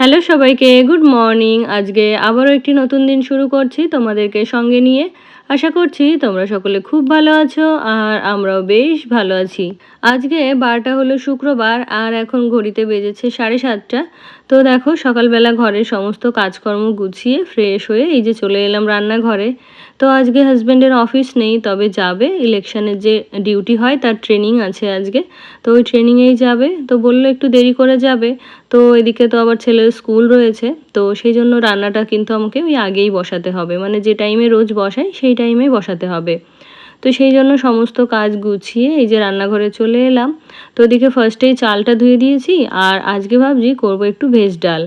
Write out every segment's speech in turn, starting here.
Hello সবাইকে, good morning. আজকে আবারও একটি নতুন দিন শুরু করছি তোমাদেরকে সঙ্গে নিয়ে। আশা করছি তোমরা সকলে খুব ভালো আছো আর আমরাও বেশ ভালো আছি। আজকে বারটা হলো শুক্রবার আর এখন ঘড়িতে বেজেছে 7:30। তো দেখো সকালবেলা ঘরের সমস্ত কাজকর্ম গুছিয়ে ফ্রেশ হয়ে এই যে চলে এলাম রান্নাঘরে। তো আজকে হাজব্যান্ডের অফিস নেই, তবে যাবে ইলেকশনের যে ডিউটি হয় তার ট্রেনিং আছে আজকে। তো ওই ট্রেনিংয়েই যাবে, তো বললো একটু দেরি করে যাবে। তো এদিকে তো আবার ছেলের স্কুল রয়েছে, তো সেই জন্য রান্নাটা কিন্তু আমাকে ওই আগেই বসাতে হবে, মানে যে টাইমে রোজ বসাই সেই টাইমেই বসাতে হবে। তো সেই জন্য সমস্ত কাজ গুছিয়ে এই যে রান্নাঘরে চলে এলাম। তো ওদিকে ফার্স্টেই চালটা ধুয়ে দিয়েছি আর আজকে ভাবছি করব একটু ভেজ ডাল।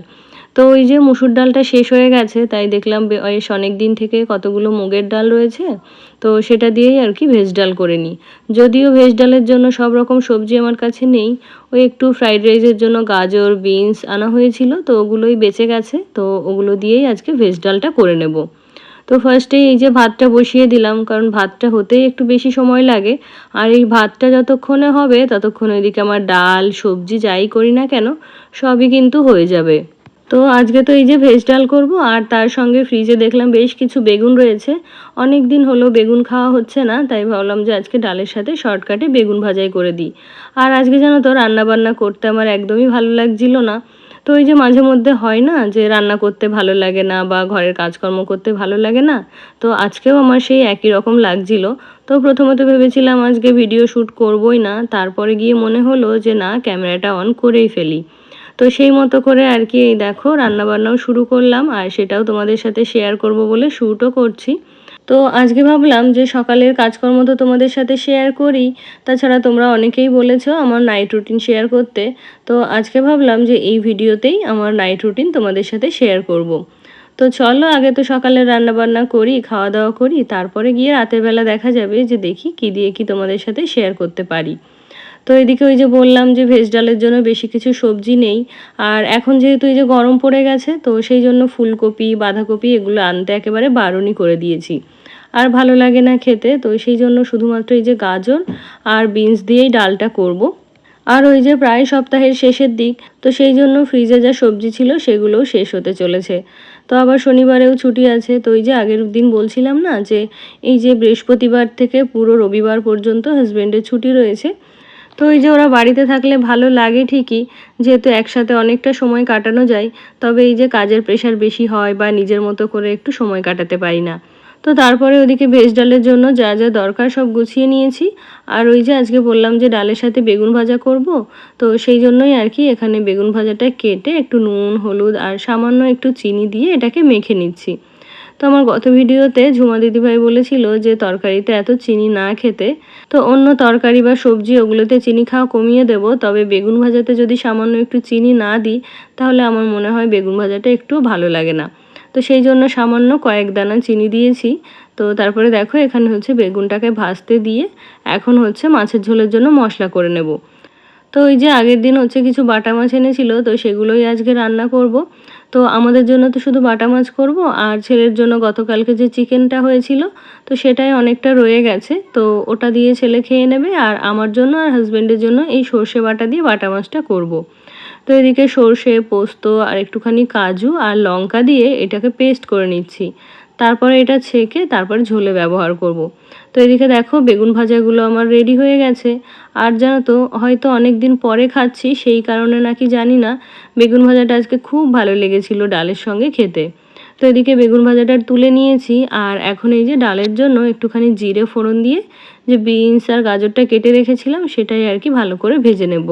তো ওই যে মুসুর ডালটা শেষ হয়ে গেছে, তাই দেখলাম বেশ অনেক দিন থেকে কতগুলো মুগের ডাল রয়েছে, তো সেটা দিয়েই আর কি ভেজ ডাল করে নিই। যদিও ভেজ ডালের জন্য সব রকম সবজি আমার কাছে নেই, ওই একটু ফ্রাইড রাইসের জন্য গাজর বিনস আনা হয়েছিল, তো ওগুলোই বেঁচে গেছে, তো ওগুলো দিয়েই আজকে ভেজ ডালটা করে নেব। তো ফার্স্টেই এই যে ভাতটা বসিয়ে দিলাম, কারণ ভাতটা হতেই একটু বেশি সময় লাগে। আর এই ভাতটা যতক্ষণে হবে ততক্ষণ ওইদিকে আমার ডাল সবজি যাই করি না কেন সবই কিন্তু হয়ে যাবে। তো আজকে তো এই যে ভেজ ডাল করব, আর তার সঙ্গে ফ্রিজে দেখলাম বেশ কিছু বেগুন রয়েছে। অনেক দিন হলো বেগুন খাওয়া হচ্ছে না, তাই ভাবলাম যে আজকে ডালের সাথে শর্টকাটে বেগুন ভাজাই করে দিই। আর আজকে জানো তো রান্নাবান্না করতে আমার একদমই ভালো লাগছিল না। তো ওই যে মাঝে মধ্যে হয় না যে রান্না করতে ভালো লাগে না বা ঘরের কাজকর্ম করতে ভালো লাগে না, তো আজকেও আমার সেই একই রকম লাগছিল। তো প্রথমে ভেবেছিলাম আজকে ভিডিও শ্যুট করবই না, তারপরে গিয়ে মনে হলো যে না, ক্যামেরাটা অন করেই ফেলি। তো সেই মতো করে আর কি এই দেখো রান্নাবান্নাও শুরু করলাম, আর সেটাও তোমাদের সাথে শেয়ার করব বলে শ্যুটও করছি। তো আজকে ভাবলাম যে সকালের কাজকর্ম তো তোমাদের সাথে শেয়ার করি, তাছাড়া তোমরা অনেকেই বলেছো আমার নাইট রুটিন শেয়ার করতে। তো আজকে ভাবলাম যে এই ভিডিওতেই আমার নাইট রুটিন তোমাদের সাথে শেয়ার করব। তো চলো আগে তো সকালে রান্নাবান্না করি, খাওয়া দাওয়া করি, তারপরে গিয়ে রাতের বেলা দেখা যাবে যে দেখি কী দিয়ে কি তোমাদের সাথে শেয়ার করতে পারি। তো এদিকে ওই যে বললাম যে ভেজ ডালের জন্য বেশি কিছু সবজি নেই, আর এখন যেহেতু এই যে গরম পড়ে গেছে, তো সেই জন্য ফুলকপি বাঁধাকপি এগুলো আনতে একেবারে বারণই করে দিয়েছি। আর ভালো লাগে না খেতে, তো সেই জন্য শুধুমাত্র এই যে গাজর আর বিনস দিয়েই ডালটা করব। আর ওই যে প্রায় সপ্তাহের শেষের দিক, তো সেই জন্য ফ্রিজে যা সবজি ছিল সেগুলোও শেষ হতে চলেছে। তো আবার শনিবারেও ছুটি আছে, তো ওই যে আগের দিন বলছিলাম না যে এই যে বৃহস্পতিবার থেকে পুরো রবিবার পর্যন্ত হাজব্যান্ডের ছুটি রয়েছে। তো এই যে ওরা বাড়িতে থাকলে ভালো লাগে ঠিকই, যেহেতু একসাথে অনেকটা সময় কাটানো যায়, তবে এই যে কাজের প্রেশার বেশি হয় বা নিজের মতো করে একটু সময় কাটাতে পারি না। তো তারপরে ওদিকে ভেজ ডালের জন্য যা যা দরকার সব গুছিয়ে নিয়েছি। আর ওই যে আজকে বললাম যে ডালের সাথে বেগুন ভাজা করব, তো সেই জন্যই আর কি এখানে বেগুন ভাজাটা কেটে একটু নুন হলুদ আর সামান্য একটু চিনি দিয়ে এটাকে মেখে নিচ্ছি। তো আমার গত ভিডিওতে ঝুমা দিদিভাই বলেছিল যে তরকারিতে এত চিনি না খেতে, তো অন্য তরকারি বা সবজি ওগুলোতে চিনি খাওয়া কমিয়ে দেব, তবে বেগুন ভাজাতে যদি সামান্য একটু চিনি না দিই তাহলে আমার মনে হয় বেগুন ভাজাটা একটুও ভালো লাগে না। তো সেই জন্য সামান্য কয়েক দানা চিনি দিয়েছি। তো তারপরে দেখো এখানে হচ্ছে বেগুনটাকে ভাজতে দিয়ে এখন হচ্ছে মাছের ঝোলের জন্য মশলা করে নেব। তো ওই যে আগের দিন হচ্ছে কিছু বাটা মাছ এনেছিল, তো সেগুলোই আজকে রান্না করব। তো আমাদের জন্য তো শুধু বাটা মাছ করব, আর ছেলের জন্য গতকালকে যে চিকেনটা হয়েছিল তো সেটাই অনেকটা রয়ে গেছে, তো ওটা দিয়ে ছেলে খেয়ে নেবে। আর আমার জন্য আর হাজব্যান্ডের জন্য এই সর্ষে বাটা দিয়ে বাটা মাছটা করব। তো এদিকে সর্ষে পোস্ত আর একটুখানি কাজু আর লঙ্কা দিয়ে এটাকে পেস্ট করে নিচ্ছি, তারপরে এটা ছেঁকে তারপরে ঝোলে ব্যবহার করব। তো এদিকে দেখো বেগুন ভাজাগুলো আমার রেডি হয়ে গেছে। আর জানো তো হয়তো অনেক দিন পরে খাচ্ছি, সেই কারণে নাকি জানি না বেগুন ভাজাটা আজকে খুব ভালো লেগেছিল ডালের সঙ্গে খেতে। তো এদিকে বেগুন ভাজাটা তুলে নিয়েছি, আর এখন এই যে ডালের জন্য একটুখানি জিরে ফোড়ন দিয়ে যে বিনস আর গাজরটা কেটে রেখেছিলাম সেটাই আর কি ভালো করে ভেজে নেব।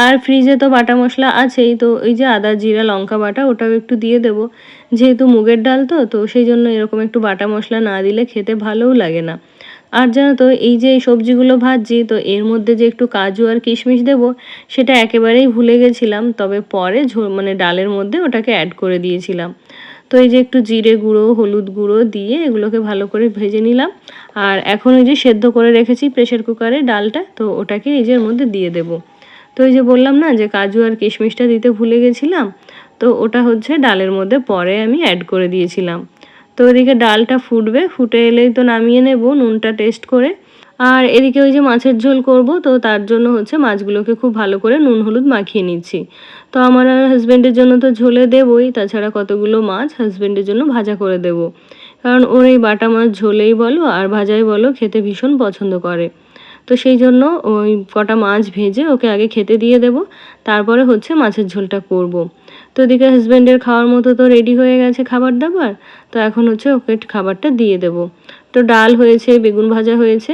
আর ফ্রিজে তো বাটা মশলা আছেই, তো এই যে আদা জিরা লঙ্কা বাটা ওটাও একটু দিয়ে দেবো, যেহেতু মুগের ডাল তো তো সেই জন্য এরকম একটু বাটা মশলা না দিলে খেতে ভালোও লাগে না। আর জানো তো এই যে এই সবজিগুলো ভাজছি, তো এর মধ্যে যে একটু কাজু আর কিশমিশ দেবো সেটা একেবারেই ভুলে গেছিলাম, তবে পরে মানে ডালের মধ্যে ওটাকে অ্যাড করে দিয়েছিলাম। তো এই যে একটু জিরে গুঁড়ো হলুদ গুঁড়ো দিয়ে এগুলোকে ভালো করে ভেজে নিলাম। আর এখন ওই যে সেদ্ধ করে রেখেছি প্রেশার কুকারে ডালটা, তো ওটাকে এই যে এর মধ্যে দিয়ে দেবো। তো এই যে বললাম না যে কাজু আর কিশমিশটা দিতে ভুলে গেছিলাম, তো ওটা হচ্ছে ডালের মধ্যে পরে আমি অ্যাড করে দিয়েছিলাম। তো ওদিকে ডালটা ফুটবে, ফুটে এলেই তো নামিয়ে নেব নুনটা টেস্ট করে। আর এদিকে ওই যে মাছের ঝোল করব, তো তার জন্য হচ্ছে মাছগুলোকে খুব ভালো করে নুন হলুদ মাখিয়ে নিচ্ছি। তো আমার আর হাজব্যান্ডের জন্য তো ঝোলে দেবই, তাছাড়া কতগুলো মাছ হাজব্যান্ডের জন্য ভাজা করে দেবো, কারণ ওর এই বাটা মাছ ঝোলেই বলো আর ভাজাই বলো খেতে ভীষণ পছন্দ করে। তো সেই জন্য ওই কটা মাছ ভেজে ওকে আগে খেতে দিয়ে দেবো, তারপরে হচ্ছে মাছের ঝোলটা করব। তো এদিকে হাজব্যান্ডের খাওয়ার মতো তো রেডি হয়ে গেছে খাবার দাবার, তো এখন হচ্ছে ওকে খাবারটা দিয়ে দেবো। তো ডাল হয়েছে, বেগুন ভাজা হয়েছে,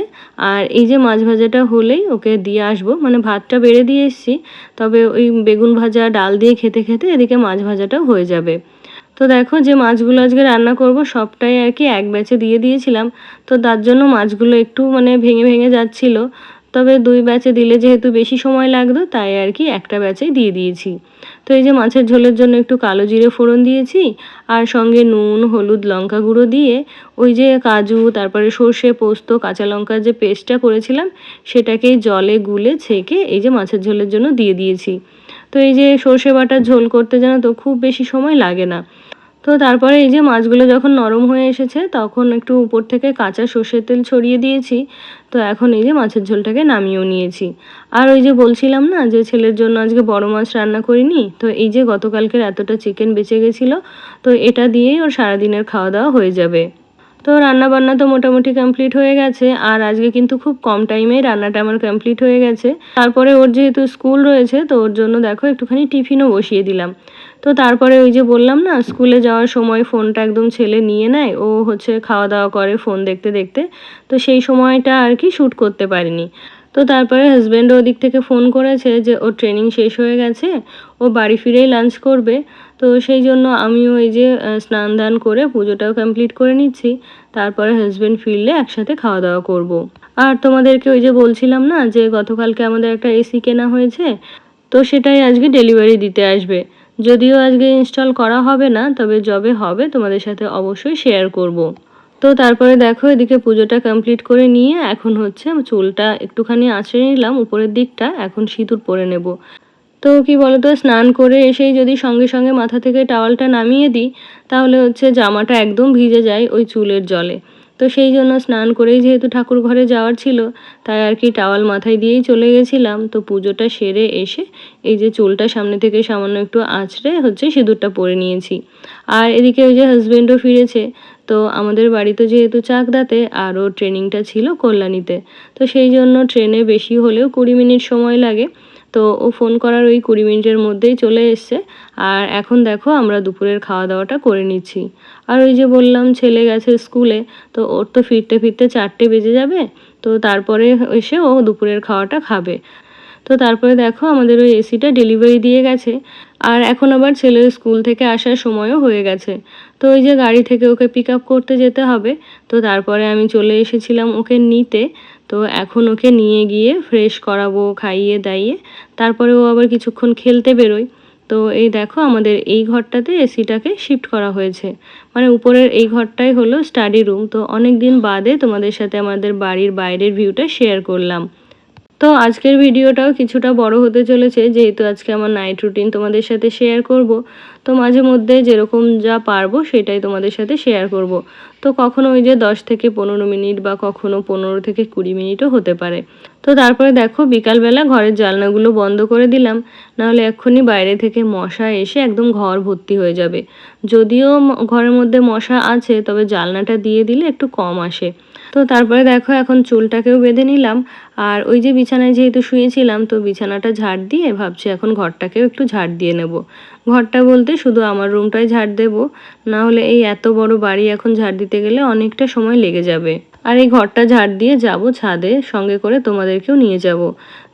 আর এই যে মাছ ভাজাটা হলেই ওকে দিয়ে আসবো, মানে ভাতটা বেড়ে দিয়ে এসেছি, তবে ওই বেগুন ভাজা ডাল দিয়ে খেতে খেতে এদিকে মাছ ভাজাটাও হয়ে যাবে। তো দেখো যে মাছগুলো আজকে রান্না করব সবটাই আর কি এক ব্যাচে দিয়ে দিয়েছিলাম, তো তার জন্য মাছগুলো একটু মানে ভেঙে ভেঙে যাচ্ছিল, তবে 2 ব্যাচে দিলে যেহেতু বেশি সময় লাগতো তাই আর কি একটা ব্যাচেই দিয়ে দিয়েছি। তো এই যে মাছের ঝোলের জন্য একটু কালো জিরে ফোড়ন দিয়েছি, আর সঙ্গে নুন, হলুদ, লঙ্কা গুঁড়ো দিয়ে ওই যে কাজু, তারপরে সর্ষে, পোস্ত, কাঁচা লঙ্কার যে পেস্টটা করেছিলাম সেটাকেই জলে গুলে ছেঁকে এই যে মাছের ঝোলের জন্য দিয়ে দিয়েছি। তো এই যে সর্ষে বাটার ঝোল করতে জানো তো খুব বেশি সময় লাগে না। তো তারপরে এই যে মাছগুলো যখন নরম হয়ে এসেছে তখন একটু উপর থেকে কাঁচা সর্ষের তেল ছড়িয়ে দিয়েছি। তো এখন এই যে মাছের ঝোলটাকে নামিয়েও নিয়েছি। আর ওই যে বলছিলাম না যে ছেলের জন্য আজকে বড় মাছ রান্না করিনি, তো এই যে গতকালকের এতটা চিকেন বেঁচে গেছিলো, তো এটা দিয়েই ওর সারাদিনের খাওয়া দাওয়া হয়ে যাবে। তো রান্নাবান্না তো মোটামুটি কমপ্লিট হয়ে গেছে, আর আজকে কিন্তু খুব কম টাইমেই রান্নাটা আমার কমপ্লিট হয়ে গেছে। তারপরে ওর যেহেতু স্কুল রয়েছে তো ওর জন্য দেখো একটুখানি টিফিনও বসিয়ে দিলাম। তো তারপরে ওই যে বললাম না স্কুলে যাওয়ার সময় ফোনটা একদম ছেলে নিয়ে নেয়, ও হচ্ছে খাওয়া দাওয়া করে ফোন দেখতে দেখতে, তো সেই সময়টা আর কি শ্যুট করতে পারিনি। তো তারপরে হাজব্যান্ডও ওদিক থেকে ফোন করেছে যে ওর ট্রেনিং শেষ হয়ে গেছে, ও বাড়ি ফিরেই লাঞ্চ করবে। তো সেই জন্য আমিও এই যে স্নান দান করে পুজোটাও কমপ্লিট করে নিচ্ছি, তারপরে হাজব্যান্ড ফিরলে একসাথে খাওয়া দাওয়া করব। আর তোমাদেরকে ওই যে বলছিলাম না যে গতকালকে আমাদের একটা এসি কেনা হয়েছে, তো সেটাই আজকে ডেলিভারি দিতে আসবে। যদিও আজকে ইনস্টল করা হবে না, তবে যবে হবে তোমাদের সাথে অবশ্যই শেয়ার করব। তো তারপরে দেখো এদিকে পুজোটা কমপ্লিট করে নিয়ে এখন হচ্ছে চুলটা একটুখানি আঁচড়ে নিলাম উপরের দিকটা, এখন সিঁদুর পরে নেব। তো কি বলতো স্নান করে এসেই যদি সঙ্গে সঙ্গে মাথা থেকে টাওয়ালটা নামিয়ে দিই তাহলে হচ্ছে জামাটা একদম ভিজে যায় ওই চুলের জলে। তো সেই জন্য স্নান করেই যেহেতু ঠাকুর ঘরে যাওয়ার ছিল তাই আর কি টাওয়াল মাথায় দিয়েই চলে গেছিলাম। তো পুজোটা সেরে এসে এই যে চুলটা সামনে থেকে সামান্য একটু আঁচড়ে হচ্ছে সিঁদুরটা পরে নিয়েছি। আর এদিকে ওই যে হাজব্যান্ডও ফিরেছে, তো আমাদের বাড়িতে যেহেতু চাকদাতে আর ওর ট্রেনিংটা ছিল কল্যাণীতে, তো সেই জন্য ট্রেনে বেশি হলেও 20 মিনিট সময় লাগে। তো ও ফোন করার ওই 20 মিনিটের মধ্যেই চলে এসছে। আর এখন দেখো আমরা দুপুরের খাওয়া দাওয়াটা করে নিচ্ছি। আর ওই যে বললাম ছেলে গেছে স্কুলে, তো ওর তো ফিরতে ফিরতে 4টে বেজে যাবে, তো তারপরে এসে ও দুপুরের খাওয়াটা খাবে। তো তারপরে দেখো আমাদের ওই এসিটা ডেলিভারি দিয়ে গেছে, আর এখন আবার ছেলের স্কুল থেকে আসার সময়ও হয়ে গেছে। তো ওই যে গাড়ি থেকে ওকে পিক আপ করতে যেতে হবে, তো তারপরে আমি চলে এসেছিলাম ওকে নিতে। তো এখন ওকে নিয়ে গিয়ে ফ্রেশ করাবো, খাইয়ে দাইয়ে তারপরে ও আবার কিছুক্ষণ খেলতে বেরোয়। তো এই দেখো আমাদের এই ঘরটাতে এসিটাকে শিফট করা হয়েছে, মানে উপরের এই ঘরটাই হলো স্টাডি রুম। তো অনেক দিন বাদে তোমাদের সাথে আমাদের বাড়ির বাইরের ভিউটা শেয়ার করলাম। তো আজকের ভিডিওটাও কিছুটা বড় হতে চলেছে, যেহেতু আজকে আমার নাইট রুটিন তোমাদের সাথে শেয়ার করব। তো মাঝে মধ্যে যেরকম যা পারবো সেটাই তোমাদের সাথে শেয়ার করব। তো কখনো ওই যে 10 থেকে 15 মিনিট বা কখনো 15 থেকে 20 মিনিটও হতে পারে। তো তারপরে দেখো বিকালবেলা ঘরের জানলাগুলো বন্ধ করে দিলাম, নাহলে এক্ষুনি বাইরে থেকে মশা এসে একদম ঘর ভর্তি হয়ে যাবে। যদিও ঘরের মধ্যে মশা আছে, তবে জানলাটা দিয়ে দিলে একটু কম আসে। তো তারপরে দেখো এখন চুলটাকেও বেঁধে নিলাম, আর ওই যে বিছানায় যেহেতু শুয়েছিলাম তো বিছানাটা ঝাড় দিয়ে ভাবছি এখন ঘরটাকেও একটু ঝাড় দিয়ে নেব। ঘরটা বলতে শুধু আমার রুমটাই ঝাড় দেব, না হলে এই এত বড় বাড়ি এখন ঝাড় দিতে গেলে অনেকটা সময় লেগে যাবে। আর এই ঘরটা ঝাড় দিয়ে যাব ছাদে, সঙ্গে করে তোমাদেরকেও নিয়ে যাব।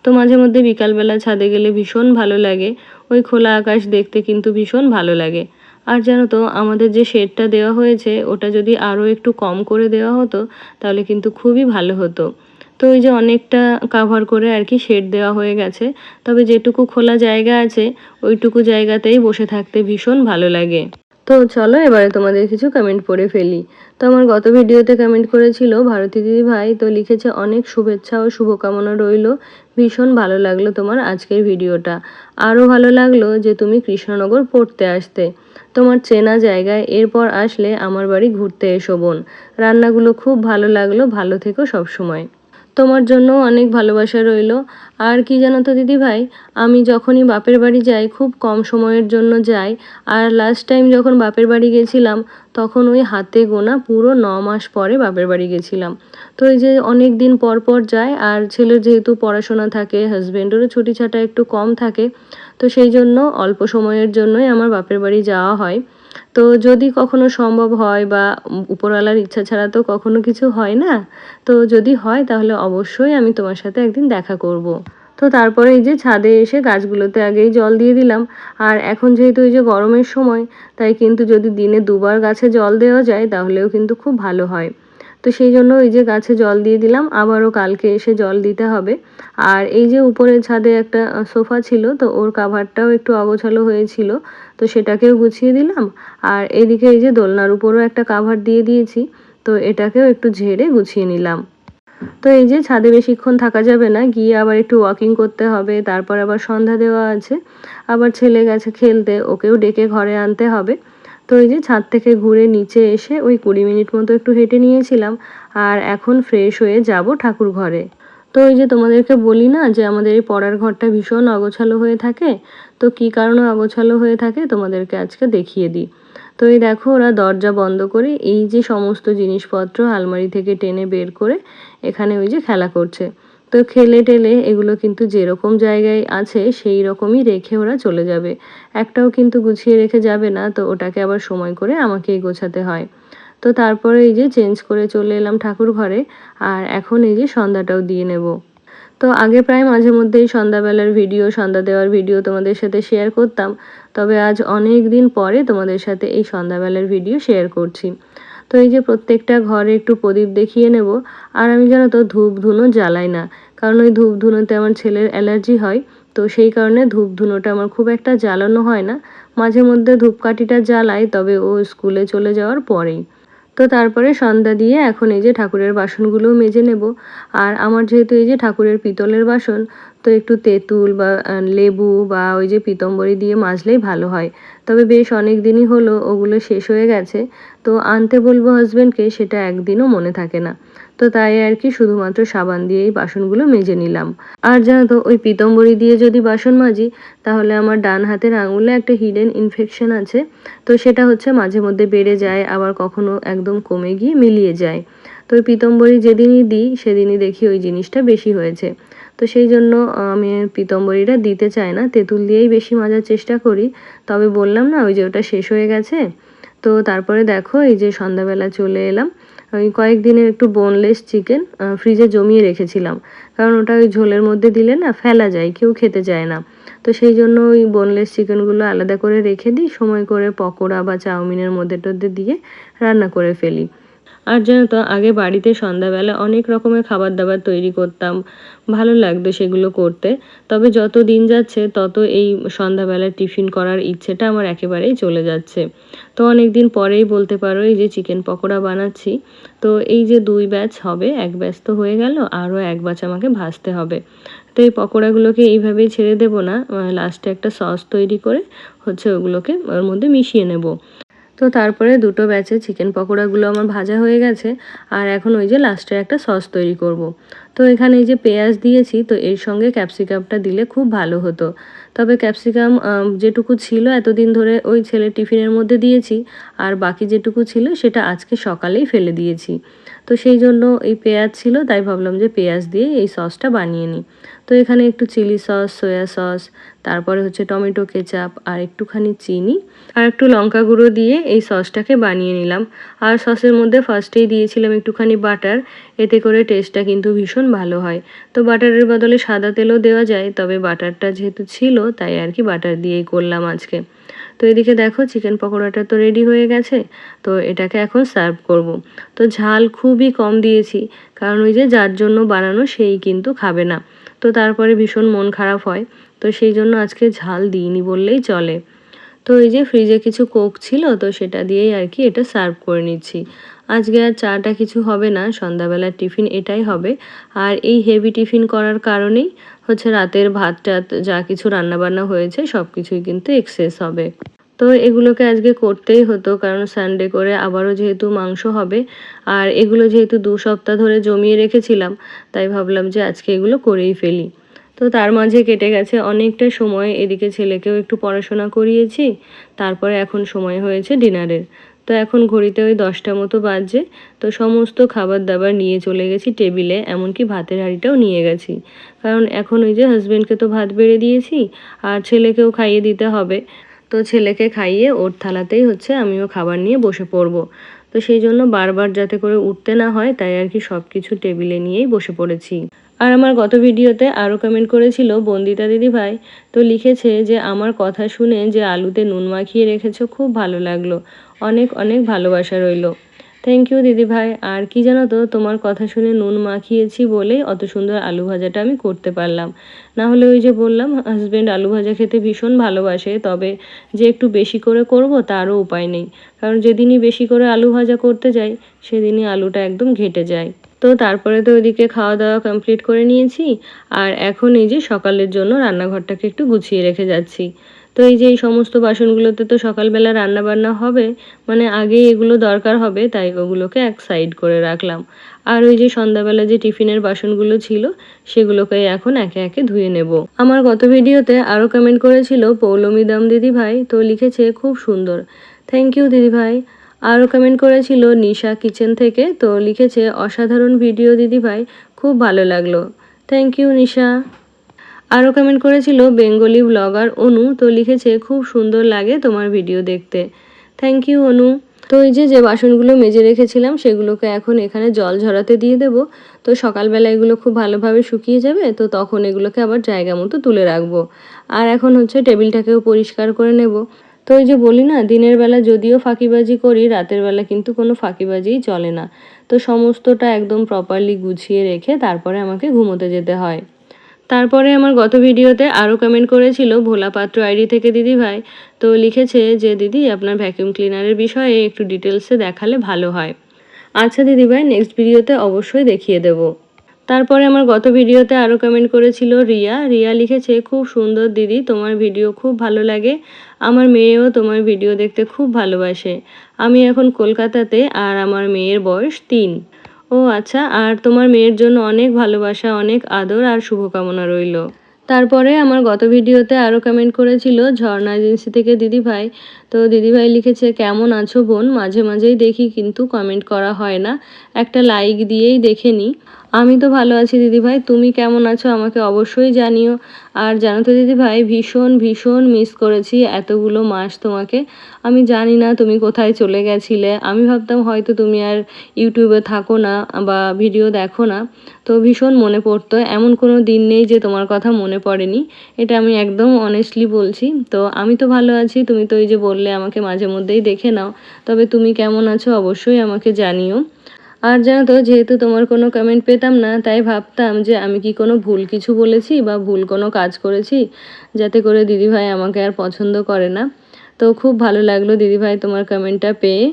তো মাঝে মধ্যে বিকালবেলা ছাদে গেলে ভীষণ ভালো লাগে, ওই খোলা আকাশ দেখতে কিন্তু ভীষণ ভালো লাগে। আর জানো তো আমাদের যে শেডটা দেওয়া হয়েছে ওটা যদি আরও একটু কম করে দেওয়া হতো তাহলে কিন্তু খুবই ভালো হতো। তো ওই যে অনেকটা কাভার করে আর কি শেড দেওয়া হয়ে গেছে, তবে যেটুকু খোলা জায়গা আছে ওইটুকু জায়গাতেই বসে থাকতে ভীষণ ভালো লাগে। তো চলো এবারে তোমাদের কিছু কমেন্ট পড়ে ফেলি। তো আমার গত ভিডিওতে কমেন্ট করেছিল ভারতী দিদি ভাই, তো লিখেছে অনেক শুভেচ্ছা ও শুভকামনা রইল, ভীষণ ভালো লাগলো তোমার আজকের ভিডিওটা। আরও ভালো লাগলো যে তুমি কৃষ্ণনগর পড়তে আসতে, তোমার চেনা জায়গায় এরপর আসলে আমার বাড়ি ঘুরতে এসো বোন, রান্নাগুলো খুব ভালো লাগলো, ভালো থেকো সবসময়। তোমার জন্য অনেক ভালোবাসা রইলো। আর কি জানো তো দিদিভাই, আমি যখনই বাপের বাড়ি যাই খুব কম সময়ের জন্য যাই। আর লাস্ট টাইম যখন বাপের বাড়ি গেছিলাম তখন ওই হাতে গোনা পুরো 9 মাস পরে বাপের বাড়ি গেছিলাম। তো এই যে অনেক দিন পর পর যাই, আর ছেলের যেহেতু পড়াশোনা থাকে, হাজব্যান্ডেরও ছুটি ছাটা একটু কম থাকে, তো সেই জন্য অল্প সময়ের জন্যই আমার বাপের বাড়ি যাওয়া হয়। তো যদি কখনো সম্ভব হয় বা উপরওয়ালার ইচ্ছা ছাড়া তো কখনো কিছু হয় না, তো যদি হয় তাহলে অবশ্যই আমি তোমার সাথে একদিন দেখা করব। তো তারপরে এই যে ছাদে এসে গাছগুলোতে আগেই জল দিয়ে দিলাম। আর এখন যেহেতু এই যে গরমের সময়, তাই কিন্তু যদি দিনে 2বার গাছে জল দেওয়া যায় তাহলেও কিন্তু খুব ভালো হয়। তো সেই জন্য এই যে গাছে জল দিয়ে দিলাম, আবারও কালকে এসে জল দিতে হবে। আর এই যে উপরের ছাদে একটা সোফা ছিল, তো ওর কাভারটাও একটু অগোছালো হয়েছিল, তো সেটাকেও গুছিয়ে দিলাম। আর এদিকে এই যে দোলনার উপরও একটা কাভার দিয়ে দিয়েছি, তো এটাকেও একটু ঝেড়ে গুছিয়ে নিলাম। তো এই যে ছাদে বেশিক্ষণ থাকা যাবে না, গিয়ে আবার একটু ওয়াকিং করতে হবে, তারপর আবার সন্ধ্যা দেওয়া আছে, আবার ছেলে গেছে খেলতে, ওকেও ডেকে ঘরে আনতে হবে। তো এই যে ছাদ থেকে ঘুরে নিচে এসে ওই 20 মিনিট মতো একটু হেঁটে নিয়েছিলাম। আর এখন ফ্রেশ হয়ে যাব ঠাকুর ঘরে। তো ওই যে তোমাদেরকে বলি না যে আমাদের এই পড়ার ঘরটা ভীষণ অগোছালো হয়ে থাকে, তো কী কারণে অগোছালো হয়ে থাকে তোমাদেরকে আজকে দেখিয়ে দিই। তো এই দেখো ওরা দরজা বন্ধ করে এই যে সমস্ত জিনিসপত্র আলমারি থেকে টেনে বের করে এখানে ওই যে খেলা করছে। তো খেলে টেলে এগুলো কিন্তু যেরকম জায়গায় আছে সেই রকমই রেখে ওরা চলে যাবে, একটাও কিন্তু গুছিয়ে রেখে যাবে না, তো ওটাকে আবার সময় করে আমাকেই গোছাতে হয়। তো তারপরে এই যে চেঞ্জ করে চলে এলাম ঠাকুর ঘরে। আর এখন এই যে সন্ধ্যাটাও দিয়ে নেব। তো আগে প্রায় মাঝে মধ্যেই সন্ধ্যাবেলার ভিডিও, সন্ধ্যা দেওয়ার ভিডিও তোমাদের সাথে শেয়ার করতাম, তবে আজ অনেক দিন পরে তোমাদের সাথে এই সন্ধ্যাবেলার ভিডিও শেয়ার করছি। তো এই যে প্রত্যেকটা ঘরে একটু প্রদীপ দেখিয়ে নেব। আর আমি জানো তো ধূপ ধুনো জ্বালাই না, কারণ ওই ধূপ ধুনোতে আমার ছেলের অ্যালার্জি হয়। তো সেই কারণে ধূপ ধুনোটা আমার খুব একটা জ্বালানো হয় না। মাঝে মধ্যে ধূপকাঠিটা জ্বালাই, তবে ও স্কুলে চলে যাওয়ার পরেই। তো তারপরে সন্ধ্যা দিয়ে এখন এই যে ঠাকুরের বাসনগুলোও মেজে নেব। আর আমার যেহেতু এই যে ঠাকুরের পিতলের বাসন, তো একটু তেঁতুল বা লেবু বা ওই যে পিতম্বরী দিয়ে মাজলেই ভালো হয়। তবে বেশ অনেক দিনই হলো ওগুলো শেষ হয়ে গেছে, তো আনতে বলবো হাজব্যান্ডকে, সেটা একদিনও মনে থাকে না। তো তাই আর কি শুধুমাত্র সাবান দিয়েই বাসনগুলো মেজে নিলাম। আর জানো তো ওই পিতম্বরী দিয়ে যদি বাসন মাজি তাহলে আমার ডান হাতের আঙুলে একটা হিডেন ইনফেকশন আছে, তো সেটা হচ্ছে মাঝে মধ্যে বেড়ে যায়, আবার কখনো একদম কমে গিয়ে মিলিয়ে যায়। তো ওই পিতম্বরী যেদিনই দিই সেদিনই দেখি ওই জিনিসটা বেশি হয়েছে। তো সেই জন্য আমি পিতম্বরীটা দিতে চাই না, তেঁতুল দিয়েই বেশি মাজার চেষ্টা করি। তবে বললাম না ওই যে ওটা শেষ হয়ে গেছে। তো তারপরে দেখো এই যে সন্ধ্যাবেলা চলে এলাম। ওই কয়েকদিনের একটু বোনলেস চিকেন ফ্রিজে জমিয়ে রেখেছিলাম, কারণ ওটা ওই ঝোলের মধ্যে দিলে না ফেলা যায়, কেউ খেতে চায় না। তো সেই জন্য ওই বোনলেস চিকেনগুলো আলাদা করে রেখে দিই, সময় করে পকোড়া বা চাউমিনের মধ্যে টধ্যে দিয়ে রান্না করে ফেলি। আর জানো তো আগে বাড়িতে সন্ধ্যাবেলা অনেক রকমের খাবার দাবার তৈরি করতাম, ভালো লাগতো সেগুলো করতে। তবে যত দিন যাচ্ছে তত এই সন্ধ্যাবেলার টিফিন করার ইচ্ছেটা আমার একেবারেই চলে যাচ্ছে। তো অনেক দিন পরেই বলতে পারো এই যে চিকেন পকোড়া বানাচ্ছি। তো এই যে 2 ব্যাচ হবে, 1 ব্যাচ তো হয়ে গেল, আরও 1 ব্যাচ আমাকে ভাজতে হবে। তো এই পকোড়াগুলোকে এইভাবেই ছেড়ে দেবো না, লাস্টে একটা সস তৈরি করে হচ্ছে ওগুলোকে ওর মধ্যে মিশিয়ে নেব। তো তারপরে 2 ব্যাচে চিকেন পকোড়াগুলো আমার ভাজা হয়ে গেছে। আর এখন ওই যে লাস্টে একটা সস তৈরি করব। তো এখানে এই যে পেঁয়াজ দিয়েছি, তো এর সঙ্গে ক্যাপসিকামটা দিলে খুব ভালো হতো। তবে ক্যাপসিকাম যেটুকু ছিল এতদিন ধরে ওই ছেলের টিফিনের মধ্যে দিয়েছি, আর বাকি যেটুকু ছিল সেটা আজকে সকালেই ফেলে দিয়েছি। তো সেই জন্য এই পেঁয়াজ ছিল, তাই ভাবলাম যে পেঁয়াজ দিয়ে এই সসটা বানিয়ে নিই। তো এখানে একটু চিলি সস, সয়া সস, তারপরে হচ্ছে টমেটো কেচাপ আর একটুখানি চিনি আর একটু লঙ্কা গুঁড়ো দিয়ে এই সসটাকে বানিয়ে নিলাম। আর সসের মধ্যে ফার্স্টেই দিয়েছিলাম একটুখানি বাটার, এতে করে টেস্টটা কিন্তু ভীষণ ভালো হয়। তো বাটারের বদলে সাদা তেলও দেওয়া যায়, তবে বাটারটা যেহেতু ছিল তাই আর কি বাটার দিয়েই করলাম আজকে। তো এদিকে দেখো চিকেন পকোড়াটা তো রেডি হয়ে গেছে। তো এটাকে এখন সার্ভ করব। তো ঝাল খুবই কম দিয়েছি, কারণ ওই যে যার জন্য বানানো সেই কিন্তু খাবে না, তো তারপরে ভীষণ মন খারাপ হয়। তো সেই জন্য আজকে ঝাল দিইনি বললেই চলে। তো এই যে ফ্রিজে কিছু কোক ছিল, তো সেটা দিয়েই আর কি এটা সার্ভ করে নিচ্ছি। আজকে আর চাটা কিছু হবে না, সন্ধ্যাবেলার টিফিন এটাই হবে। আর এই হেভি টিফিন করার কারণেই হচ্ছে রাতের ভাত টাত যা কিছু রান্নাবান্না হয়েছে সব কিছুই কিন্তু এক্সেস হবে। তো এগুলোকে আজকে করতেই হতো, কারণ সানডে করে আবারও যেহেতু মাংস হবে, আর এগুলো যেহেতু 2 সপ্তাহ ধরে জমিয়ে রেখেছিলাম, তাই ভাবলাম যে আজকে এগুলো করেই ফেলি। তো তার মাঝে কেটে গেছে অনেকটা সময়, এদিকে ছেলেকেও একটু পড়াশোনা করিয়েছি, তারপরে এখন সময় হয়েছে ডিনারের। তো এখন ঘড়িতে ওই 10টা মতো বাজছে। তো সমস্ত খাবার দাবার নিয়ে চলে গেছি টেবিলে, এমনকি ভাতের হাঁড়িটাও নিয়ে গেছি, কারণ এখন ওই যে হাজবেন্ডকে তো ভাত বেড়ে দিয়েছি আর ছেলেকেও খাইয়ে দিতে হবে। তো ছেলেকে খাইয়ে ওর থালাতেই হচ্ছে আমিও খাবার নিয়ে বসে পড়বো। তো সেই জন্য বারবার যাতে করে উঠতে না হয়, তাই আর কি সব কিছু টেবিলে নিয়েই বসে পড়েছি। আর আমার গত ভিডিওতে আরও কমেন্ট করেছিল বন্দিতা দিদিভাই, তো লিখেছে যে আমার কথা শুনে যে আলুতে নুন মাখিয়ে রেখেছো খুব ভালো লাগলো, অনেক অনেক ভালোবাসা রইলো। থ্যাংক ইউ দিদিভাই। আর কি জানো তো, তোমার কথা শুনে নুন মাখিয়েছি বলেই অত সুন্দর আলু ভাজাটা আমি করতে পারলাম। না হলে ওই যে বললাম হাজব্যান্ড আলু ভাজা খেতে ভীষণ ভালোবাসে, তবে যে একটু বেশি করে করব তারও উপায় নেই, কারণ যেদিনই বেশি করে আলু ভাজা করতে যাই সেদিনই আলুটা একদম ঘেটে যায়। তো তারপরে তো ওইদিকে খাওয়া দাওয়া কমপ্লিট করে নিয়েছি, আর এখন এই যে সকালের জন্য রান্নাঘরটাকে একটু গুছিয়ে রেখে যাচ্ছি। তো এই যে এই সমস্ত বাসনগুলোতে তো সকালবেলা রান্না বান্না হবে, মানে আগেই এগুলো দরকার হবে, তাই ওগুলোকে এক সাইড করে রাখলাম। আর ওই যে সন্ধ্যাবেলা যে টিফিনের বাসনগুলো ছিল সেগুলোকে এখন একে একে ধুয়ে নেব। আমার গত ভিডিওতে আরও কমেন্ট করেছিল পৌলমী দাম দিদিভাই, তো লিখেছে খুব সুন্দর। থ্যাংক ইউ দিদিভাই। আরও কমেন্ট করেছিল নিশা কিচেন থেকে, তো লিখেছে অসাধারণ ভিডিও দিদিভাই, খুব ভালো লাগলো। থ্যাংক ইউ নিশা। আরও কমেন্ট করেছিল বেঙ্গলি ব্লগার অনু, তো লিখেছে খুব সুন্দর লাগে তোমার ভিডিও দেখতে। থ্যাংক ইউ অনু। তো এই যে যে বাসনগুলো মেজে রেখেছিলাম সেগুলোকে এখন এখানে জল ঝরাতে দিয়ে দেব। তো সকালবেলা এগুলো খুব ভালোভাবে শুকিয়ে যাবে, তো তখন এগুলোকে আবার জায়গা মতো তুলে রাখবো। আর এখন হচ্ছে টেবিলটাকেও পরিষ্কার করে নেব। তো ওই যে বলি না, দিনের বেলা যদিও ফাঁকিবাজি করি, রাতের বেলা কিন্তু কোনো ফাঁকিবাজিই চলে না। তো সমস্তটা একদম প্রপারলি গুছিয়ে রেখে তারপরে আমাকে ঘুমোতে যেতে হয়। তারপরে আমার গত ভিডিওতে আরও কমেন্ট করেছিল ভোলা পাত্র আইডি থেকে দিদিভাই, তো লিখেছে যে দিদি আপনার ভ্যাকিউম ক্লিনারের বিষয়ে একটু ডিটেলসে দেখালে ভালো হয়। আচ্ছা দিদিভাই, নেক্সট ভিডিওতে অবশ্যই দেখিয়ে দেব। তারপরে আমার গত ভিডিওতে আরও কমেন্ট করেছিল রিয়া। রিয়া লিখেছে খুব সুন্দর দিদি, তোমার ভিডিও খুব ভালো লাগে, আমার মেয়েও তোমার ভিডিও দেখতে খুব ভালোবাসে। আমি এখন কলকাতাতে, আর আমার মেয়ের বয়স 3। ও আচ্ছা, আর তোমার মেয়ের জন্য অনেক ভালোবাসা, অনেক আদর আর শুভকামনা রইল। তারপরে আমার গত ভিডিওতে আরও কমেন্ট করেছিল ঝর্ণা এজেন্সি থেকে দিদিভাই, তো দিদিভাই লিখেছে কেমন আছো বোন, মাঝে মাঝেই দেখি কিন্তু কমেন্ট করা হয় না, একটা লাইক দিয়েই দেখে নিই। আমি তো ভালো আছি দিদিভাই, তুমি কেমন আছো আমাকে অবশ্যই জানিও। আর জানো তো দিদিভাই, ভীষণ ভীষণ মিস করেছি এতগুলো মাস তোমাকে। আমি জানি না তুমি কোথায় চলে গেছিলে, আমি ভাবতাম হয়তো তুমি আর ইউটিউবে থাকো না বা ভিডিও দেখো না। তো ভীষণ মনে পড়তো, এমন কোনো দিন নেই যে তোমার কথা মনে পড়েনি, এটা আমি একদম অনেস্টলি বলছি। তো আমি তো ভালো আছি, তুমি তো এই যে বললে আমাকে মাঝে মধ্যেই দেখে নাও, তবে তুমি কেমন আছো অবশ্যই আমাকে জানিও। আর জানো তো, যেহেতু তোমার কোনো কমেন্ট পেতাম না, তাই ভাবতাম যে আমি কি কোনো ভুল কিছু বলেছি বা ভুল কোনো কাজ করেছি যাতে করে দিদিভাই আমাকে আর পছন্দ করে না। তো খুব ভালো লাগলো দিদিভাই তোমার কমেন্টটা পেয়ে।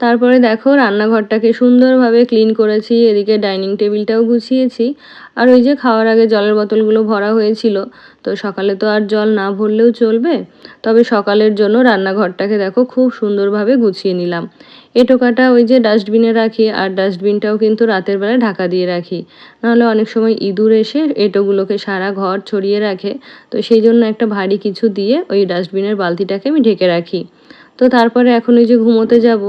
তারপরে দেখো রান্নাঘরটাকে সুন্দরভাবে ক্লিন করেছি, এদিকে ডাইনিং টেবিলটাও গুছিয়েছি, আর ওই যে খাওয়ার আগে জলের বোতলগুলো ভরা হয়েছিল। তো সকালে তো আর জল না ভরলেও চলবে, তবে সকালের জন্য রান্নাঘরটাকে দেখো খুব সুন্দরভাবে গুছিয়ে নিলাম। এঁটোকাটা ওই যে ডাস্টবিনে রাখি, আর ডাস্টবিনটাও কিন্তু রাতের বেলা ঢাকা দিয়ে রাখি, নাহলে অনেক সময় ইঁদুর এসে এঁটোগুলোকে সারা ঘর ছড়িয়ে রাখে। তো সেই জন্য একটা ভারী কিছু দিয়ে ওই ডাস্টবিনের বালতিটাকে আমি ঢেকে রাখি। তো তারপরে এখন ওই যে ঘুমোতে যাব,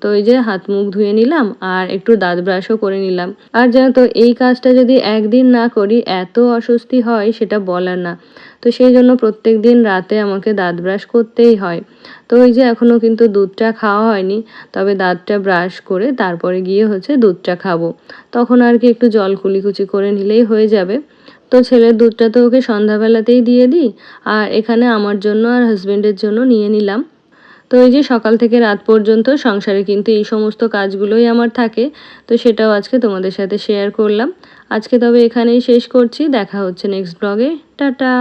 তো ওই যে হাত মুখ ধুয়ে নিলাম আর একটু দাঁত ব্রাশও করে নিলাম। আর জানো তো, এই কাজটা যদি একদিন না করি এত অস্বস্তি হয় সেটা বলার না। তো সেই জন্য প্রত্যেক দিন রাতে আমাকে দাঁত ব্রাশ করতেই হয়। তো ওই যে এখনও কিন্তু দুধটা খাওয়া হয়নি, তবে দাঁতটা ব্রাশ করে তারপরে গিয়ে হচ্ছে দুধটা খাবো। তখন আর কি একটু জল কুলিকুচি করে নিলেই হয়ে যাবে। তো ছেলের দুধটা তো ওকে সন্ধ্যাবেলাতেই দিয়ে দিই, আর এখানে আমার জন্য আর হাজবেন্ডের জন্য নিয়ে নিলাম। তো এই যে সকাল থেকে রাত পর্যন্ত সংসারে কিন্তু এই সমস্ত কাজগুলোই আমার থাকে, তো সেটাও আজকে তোমাদের সাথে শেয়ার করলাম। আজকে তবে এখানেই শেষ করছি, দেখা হচ্ছে নেক্সট ব্লগে। টাটা।